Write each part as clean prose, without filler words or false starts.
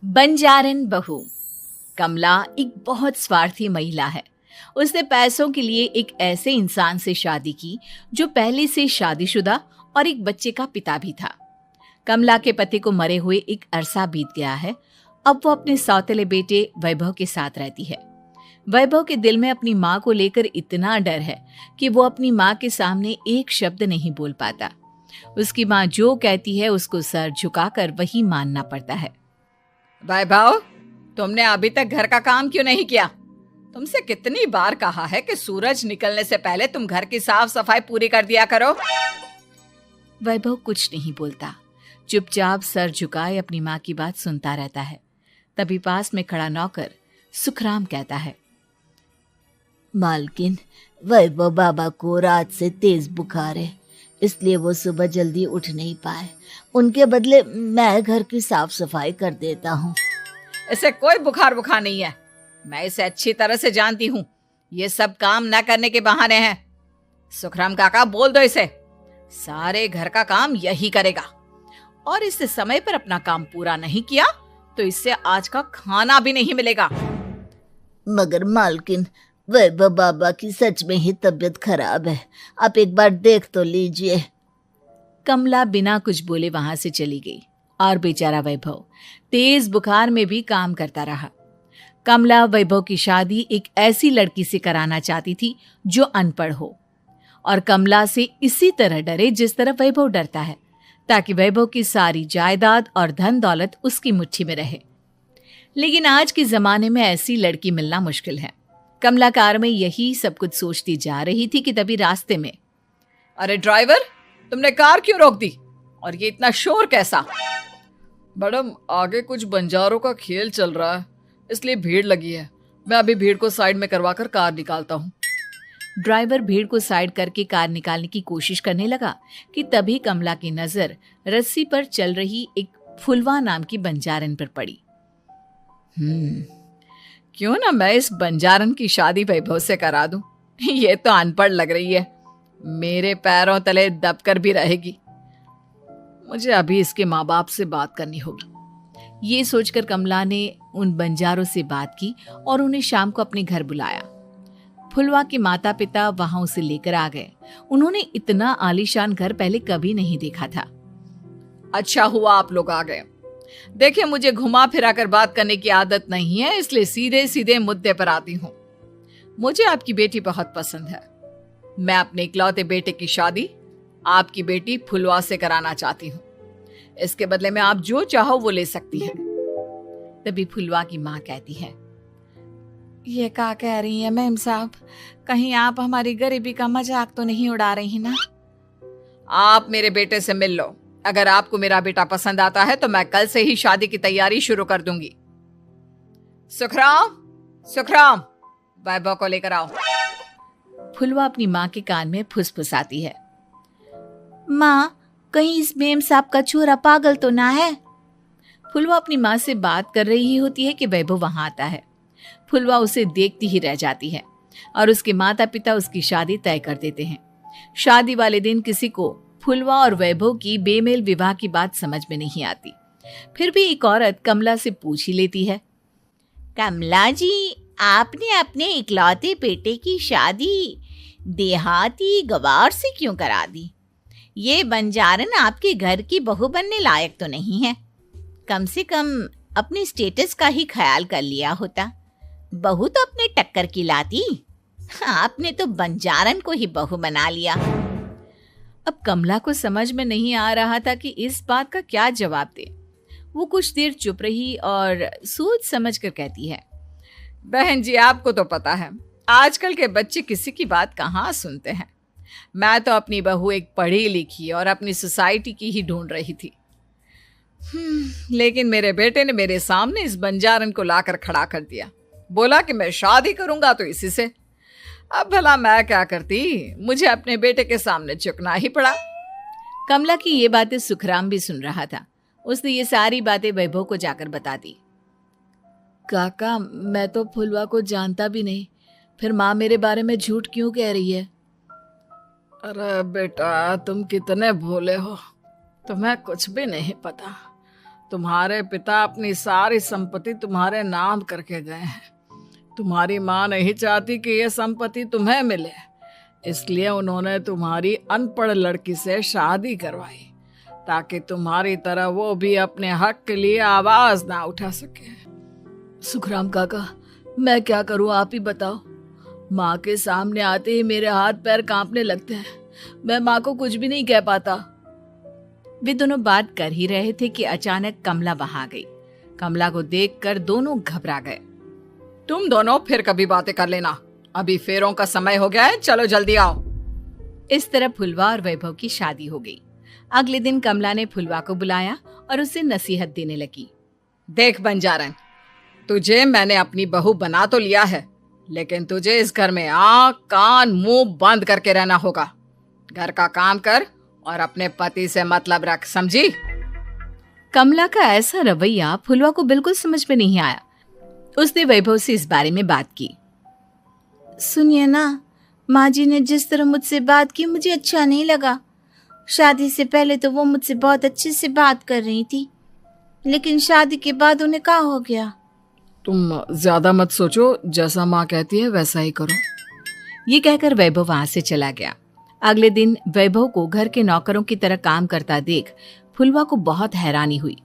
बंजारन बहू। कमला एक बहुत स्वार्थी महिला है। उसने पैसों के लिए एक ऐसे इंसान से शादी की जो पहले से शादीशुदा और एक बच्चे का पिता भी था। कमला के पति को मरे हुए एक अरसा बीत गया है। अब वो अपने सौतेले बेटे वैभव के साथ रहती है। वैभव के दिल में अपनी माँ को लेकर इतना डर है कि वो अपनी माँ के सामने एक शब्द नहीं बोल पाता। उसकी माँ जो कहती है उसको सर झुकाकर वही मानना पड़ता है। वैभव, तुमने अभी तक घर का काम क्यों नहीं किया? तुमसे कितनी बार कहा है कि सूरज निकलने से पहले तुम घर की साफ सफाई पूरी कर दिया करो। वैभव कुछ नहीं बोलता, चुपचाप सर झुकाए अपनी माँ की बात सुनता रहता है। तभी पास में खड़ा नौकर सुखराम कहता है, मालकिन, वैभव बाबा को रात से तेज बुखार है, इसलिए वो सुबह जल्दी उठ नहीं पाए। उनके बदले मैं घर की साफ सफाई कर देता हूँ। इसे कोई बुखार नहीं है। मैं इसे अच्छी तरह से जानती हूँ। ये सब काम न करने के बहाने हैं। सुखराम काका, बोल दो इसे, सारे घर का काम यही करेगा। और इससे समय पर अपना काम पूरा नहीं किया तो इससे आज का खाना भी नहीं मिलेगा। मगर मालकिन, वैभव बाबा की सच में ही तबीयत खराब है, आप एक बार देख तो लीजिए। कमला बिना कुछ बोले वहां से चली गई और बेचारा वैभव तेज बुखार में भी काम करता रहा। कमला वैभव की शादी एक ऐसी लड़की से कराना चाहती थी जो अनपढ़ हो और कमला से इसी तरह डरे जिस तरह वैभव डरता है, ताकि वैभव की सारी जायदाद और धन दौलत उसकी मुट्ठी में रहे। लेकिन आज के जमाने में ऐसी लड़की मिलना मुश्किल है। कमला कार में यही सब कुछ सोचती जा रही थी कि तभी रास्ते में, अरे ड्राइवर, तुमने कार क्यों रोक दी? और ये इतना शोर कैसा? मैडम, आगे कुछ बंजारों का खेल चल रहा है, इसलिए भीड़ लगी है। मैं अभी भीड़ को साइड में करवाकर कार निकालता हूँ। ड्राइवर भीड़ को साइड करके कार निकालने की कोशिश करने लगा कि तभी कमला की नजर रस्सी पर चल रही एक फुलवा नाम की बंजारन पर पड़ी। क्यों ना मैं इस बंजारन की शादी वैभव से करा दूं? ये तो अनपढ़ लग रही है, मेरे पैरों तले दबकर भी रहेगी। मुझे अभी इसके माँ बाप से बात करनी होगी। ये सोचकर कमला ने उन बंजारों से बात की और उन्हें शाम को अपने घर बुलाया। फुलवा के माता पिता वहां उसे लेकर आ गए। उन्होंने इतना आलीशान घर पहले कभी नहीं देखा था। अच्छा हुआ आप लोग आ गए। देखिए, मुझे घुमा फिरा कर बात करने की आदत नहीं है, इसलिए सीधे सीधे मुद्दे पर आती हूँ। मुझे आपकी बेटी बहुत पसंद है। मैं अपने इकलौते बेटे की शादी आपकी बेटी फुलवा से कराना चाहती हूँ। इसके बदले में आप जो चाहो वो ले सकती हैं। तभी फुलवा की माँ कहती है, ये क्या कह रही है मैम साहब? कहीं आप हमारी गरीबी का मजाक तो नहीं उड़ा रही ना? आप मेरे बेटे से मिल लो। अगर आपको मेरा बेटा पसंद आता है तो मैं कल से ही शादी की तैयारी शुरू कर दूंगी। सुखराम, वैभव को लेकर आओ। फुलवा अपनी माँ के कान में फुसफुसाती है, माँ, कहीं इस मेम साहब का छोरा पागल तो ना है? फुलवा अपनी माँ से बात कर रही होती है कि वैभव वहां आता है। फुलवा उसे देखती ही रह जाती है और उसके माता पिता उसकी शादी तय कर देते हैं। शादी वाले दिन किसी को फुलवा और वैभव की बेमेल विवाह की बात समझ में नहीं आती। फिर भी एक औरत कमला से पूछ ही लेती है, कमला जी, आपने अपने इकलौते बेटे की शादी देहाती गवार से क्यों करा दी? ये बंजारन आपके घर की बहू बनने लायक तो नहीं है। कम से कम अपने स्टेटस का ही ख्याल कर लिया होता। बहू तो अपने टक्कर की लाती, आपने तो बंजारन को ही बहू बना लिया। अब कमला को समझ में नहीं आ रहा था कि इस बात का क्या जवाब दे। वो कुछ देर चुप रही और सोच समझ कर कहती है, बहन जी, आपको तो पता है आजकल के बच्चे किसी की बात कहाँ सुनते हैं। मैं तो अपनी बहू एक पढ़ी लिखी और अपनी सोसाइटी की ही ढूंढ रही थी। लेकिन मेरे बेटे ने मेरे सामने इस बंजारन को लाकर खड़ा कर दिया। बोला कि मैं शादी करूंगा तो इसी से। अब भला मैं क्या करती? मुझे अपने बेटे के सामने झुकना ही पड़ा। कमला की ये बातें सुखराम भी सुन रहा था। उसने ये सारी बातें वैभव को जाकर बता दी। काका, मैं तो फुलवा को जानता भी नहीं, फिर माँ मेरे बारे में झूठ क्यों कह रही है? अरे बेटा, तुम कितने भोले हो, तुम्हें कुछ भी नहीं पता। तुम्हारे पिता अपनी सारी संपत्ति तुम्हारे नाम करके गए हैं। तुम्हारी माँ नहीं चाहती कि यह संपत्ति तुम्हें मिले, इसलिए उन्होंने तुम्हारी अनपढ़ लड़की से शादी करवाई ताकि तुम्हारी तरह वो भी अपने हक के लिए आवाज ना उठा सके। सुखराम काका, मैं क्या करूं, आप ही बताओ। माँ के सामने आते ही मेरे हाथ पैर कांपने लगते हैं। मैं माँ को कुछ भी नहीं कह पाता। वे दोनों बात कर ही रहे थे कि अचानक कमला वहां गई। कमला को देखकर दोनों घबरा गए। तुम दोनों फिर कभी बातें कर लेना, अभी फेरों का समय हो गया है, चलो जल्दी आओ। इस तरह फुलवा और वैभव की शादी हो गई। अगले दिन कमला ने फुलवा को बुलाया और उसे नसीहत देने लगी। देख बंजारन, तुझे मैंने अपनी बहू बना तो लिया है, लेकिन तुझे इस घर में आँख कान मुंह बंद करके रहना होगा। घर का काम कर और अपने पति से मतलब रख, समझी? कमला का ऐसा रवैया फुलवा को बिल्कुल समझ में नहीं आया। उसने वैभव से इस बारे में बात की। सुनिए ना, माँ जी ने जिस तरह मुझसे बात की मुझे अच्छा नहीं लगा। शादी से पहले तो वो मुझसे बहुत अच्छे से बात कर रही थी, लेकिन शादी के बाद उन्हें क्या हो गया? तुम ज्यादा मत सोचो, जैसा माँ कहती है वैसा ही करो। ये कहकर वैभव वहां से चला गया। अगले दिन वैभव को घर के नौकरों की तरह काम करता देख फुलवा को बहुत हैरानी हुई।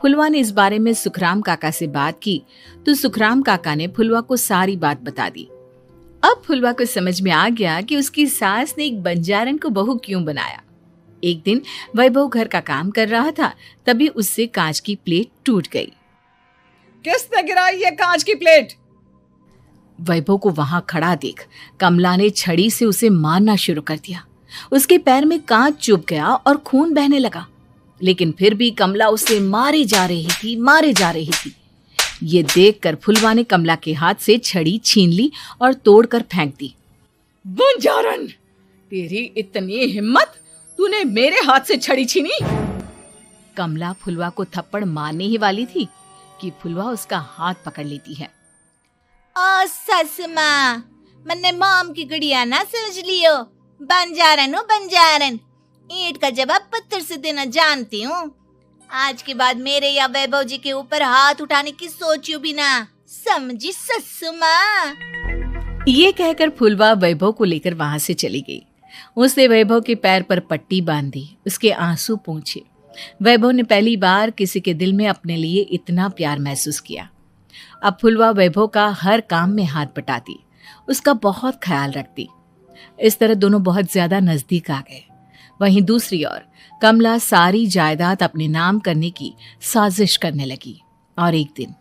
फुलवा ने इस बारे में सुखराम काका से बात की तो सुखराम काका ने फुलवा को सारी बात बता दी। अब फुलवा को समझ में आ गया कि उसकी सास ने एक बंजारन को बहू क्यों बनाया। एक दिन वैभव घर का काम कर रहा था, तभी उससे कांच की प्लेट टूट गई। किसने गिराई ये कांच की प्लेट? वैभव को वहां खड़ा देख कमला ने छड़ी से उसे मारना शुरू कर दिया। उसके पैर में कांच चुभ गया और खून बहने लगा, लेकिन फिर भी कमला उसे मारे जा रही थी। ये देखकर फुलवा ने कमला के हाथ से छड़ी छीन ली और तोड़कर फेंक दी। बंजारन, तेरी इतनी हिम्मत, तूने मेरे हाथ से छड़ी छीनी? कमला फुलवा को थप्पड़ मारने ही वाली थी कि फुलवा उसका हाथ पकड़ लेती है। ओ सस माँ, मैंने मॉम की गुड़िया ना समझ लियो। बंजारन हो बंजारन, ईंट का जवाब पत्थर से देना जानती हूँ। आज के बाद मेरे या वैभव जी के ऊपर हाथ उठाने की सोचियो भी ना, समझी ससु माँ? ये कहकर फुलवा वैभव को लेकर वहां से चली गई। उसने वैभव के पैर पर पट्टी बांधी, उसके आंसू पोंछे। वैभव ने पहली बार किसी के दिल में अपने लिए इतना प्यार महसूस किया। अब फुलवा वैभव का हर काम में हाथ बटाती, उसका बहुत ख्याल रखती। इस तरह दोनों बहुत ज्यादा नजदीक आ गए। वहीं दूसरी ओर कमला सारी जायदाद अपने नाम करने की साजिश करने लगी। और एक दिन,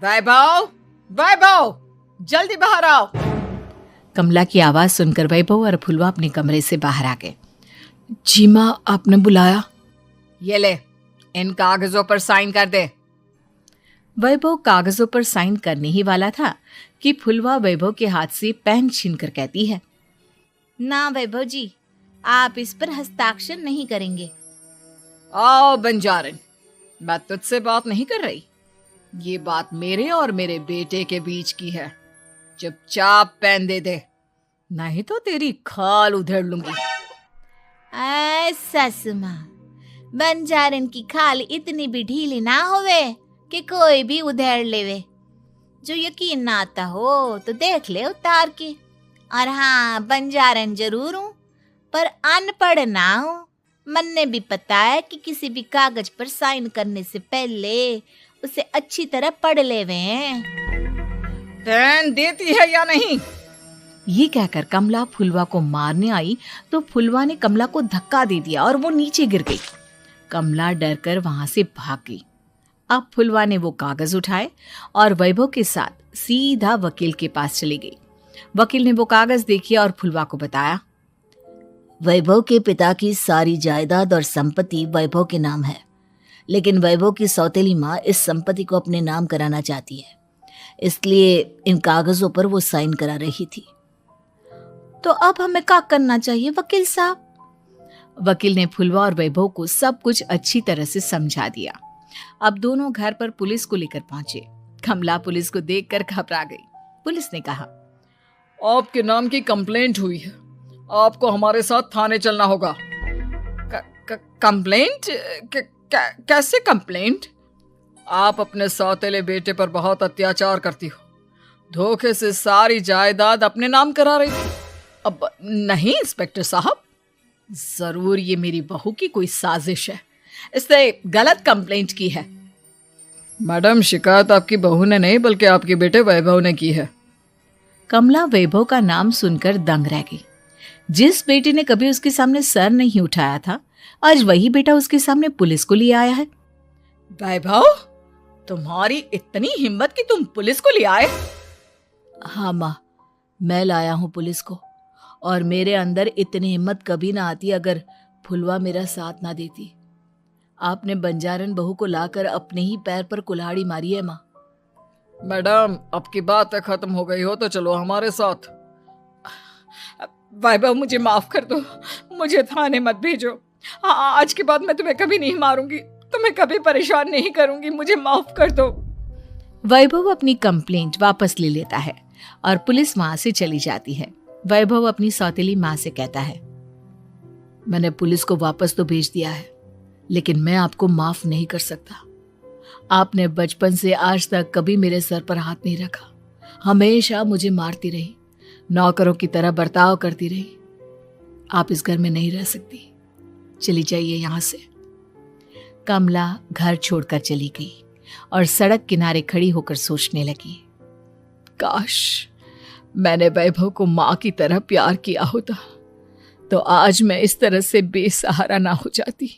वैभव, जल्दी बाहर आओ। कमला की आवाज सुनकर वैभव और फुलवा अपने कमरे से बाहर आ गए। जी माँ, आपने बुलाया? ये ले, इन कागजों पर साइन कर दे। वैभव कागजों पर साइन करने ही वाला था कि फुलवा वैभव के हाथ से पेन छीनकर कहती है, ना वैभव जी, आप इस पर हस्ताक्षर नहीं करेंगे। आओ बंजारन, मैं तुझसे बात नहीं कर रही। ये बात मेरे और मेरे बेटे के बीच की है। चुपचाप पेन दे दे, नहीं तो तेरी खाल उधेड़ लूंगी। ससु माँ, बंजारन की खाल इतनी भी ढीली ना होवे कि कोई भी उधेड़ लेवे। जो यकीन ना आता हो तो देख ले उतार के। और हाँ, बंजारन जरूर हूँ पर अनपढ़ ना हूँ। मैंने भी पता है कि किसी भी कागज पर साइन करने से पहले उसे अच्छी तरह पढ़ लेवे हैं। पेन देती है या नहीं? ये कहकर कमला फुलवा को मारने आई तो फुलवा ने कमला को धक्का दे दिया और वो नीचे गिर गई। कमला डरकर वहां से भाग गई। अब फुलवा ने वो कागज उठाए और वैभव के साथ सीधा वकील के पास चली गई। वकील ने वो कागज देखे और फुलवा को बताया, वैभव के पिता की सारी जायदाद और संपत्ति वैभव के नाम है, लेकिन वैभव की सौतेली माँ इस संपत्ति को अपने नाम कराना चाहती है, इसलिए इन कागजों पर वो साइन करा रही थी। तो अब हमें क्या करना चाहिए वकील साहब? वकील ने फुलवा और वैभव को सब कुछ अच्छी तरह से समझा दिया। अब दोनों घर पर पुलिस को लेकर पहुंचे। कमला पुलिस को देखकर घबरा गई। पुलिस ने कहा, आपके नाम की कंप्लेंट हुई है, आपको हमारे साथ थाने चलना होगा। कंप्लेंट? कैसे कंप्लेंट? आप अपने सौतेले बेटे पर बहुत अत्याचार करती हो, धोखे से सारी जायदाद अपने नाम करा रही थी। अब नहीं इंस्पेक्टर साहब, जरूर ये मेरी बहू की कोई साजिश है, इसने गलत कंप्लेंट की है। मैडम, शिकायत आपकी बहू ने नहीं बल्कि आपके बेटे वैभव ने की है। कमला वैभव का नाम सुनकर दंग रह गई। जिस बेटे ने कभी उसके सामने सर नहीं उठाया था, आज वही बेटा उसके सामने पुलिस को लिए आया है। वैभव, तुम्हारी इतनी हिम्मत कि तुम पुलिस को ले आए? हाँ माँ, मैं लाया हूँ पुलिस को, और मेरे अंदर इतनी हिम्मत कभी ना आती अगर फुलवा मेरा साथ ना देती। आपने बंजारन बहू को लाकर अपने ही पैर पर कुल्हाड़ी मारी है माँ। मैडम, अब की बात खत्म हो गई हो तो चलो हमारे साथ। वैभव, मुझे माफ कर दो, मुझे थाने मत भेजो। आज के बाद मैं तुम्हें कभी नहीं मारूंगी, तुम्हें कभी परेशान नहीं करूंगी, मुझे माफ कर दो। वैभव अपनी कंप्लेंट वापस ले लेता है और पुलिस वहां से चली जाती है। वैभव अपनी सौतेली माँ से कहता है, मैंने पुलिस को वापस तो भेज दिया है, लेकिन मैं आपको माफ नहीं कर सकता। आपने बचपन से आज तक कभी मेरे सर पर हाथ नहीं रखा, हमेशा मुझे मारती रही, नौकरों की तरह बर्ताव करती रही। आप इस घर में नहीं रह सकती, चली जाइए यहां से। कमला घर छोड़कर चली गई और सड़क किनारे खड़ी होकर सोचने लगी, काश मैंने वैभव को माँ की तरह प्यार किया होता तो आज मैं इस तरह से बेसहारा ना हो जाती।